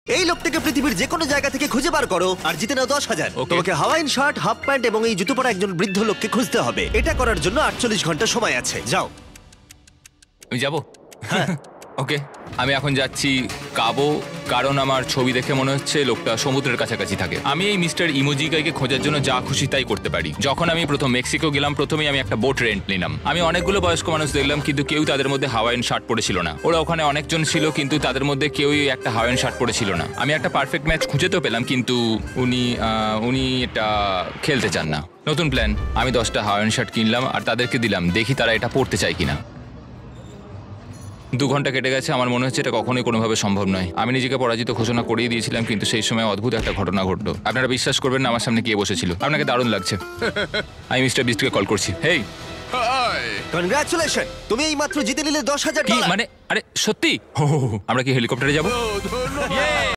এই লোকটাকে পৃথিবীর যে কোনো জায়গা থেকে খুঁজে বার করো আর জিতে নাও 10,000। Okay. তোমাকে হাওয়াইন শার্ট, হাফ প্যান্ট এবং এই জুতো পরা একজন বৃদ্ধ লোককে খুঁজতে হবে। এটা করার জন্য 48 ঘন্টা সময় আছে। যাও। আমি যাবো। ওকে, আমি এখন যাচ্ছি কাবো, কারণ আমার ছবি দেখে মনে হচ্ছে লোকটা সমুদ্রের কাছাকাছি থাকে। আমি এই মিস্টার ইমোজিকাইকে খোঁজার জন্য যা খুশি তাই করতে পারি। যখন আমি প্রথম মেক্সিকো গেলাম, প্রথমেই আমি একটা বোট রেন্ট নিলাম। আমি অনেকগুলো বয়স্ক মানুষ দেখলাম, কিন্তু কেউ তাদের মধ্যে হাওয়াইন শার্ট পরেছিল না। ওরা ওখানে অনেকজন ছিল, কিন্তু তাদের মধ্যে কেউই একটা হাওয়াইন শার্ট পরেছিল না। আমি একটা পারফেক্ট ম্যাচ খুঁজে তো পেলাম, কিন্তু উনি এটা খেলতে চান না। নতুন প্ল্যান, আমি 10টা হাওয়াইন শার্ট কিনলাম আর তাদেরকে দিলাম, দেখি তারা এটা পড়তে চায় কিনা। 2 ঘন্টা কেটে গেছে, আমার মনে হচ্ছে এটা কখনোই কোনোভাবে সম্ভব নয়। আমি নিজেকে পরাজিত ঘোষণা করিয়ে দিয়েছিলাম, কিন্তু সেই সময় অদ্ভুত একটা ঘটনা ঘটলো। আপনারা বিশ্বাস করবেন না আমার সামনে কে বসেছিল। আপনাকে দারুণ লাগছে। আমি মিস্টার বিস্টকে কল করছি। হেই, কনগ্রাচুলেশন, তুমি এই মাত্র জিতে নিলে 10,000 কি ডলার। মানে? আরে সত্যি? আমরা কি হেলিকপ্টারে যাব? ও,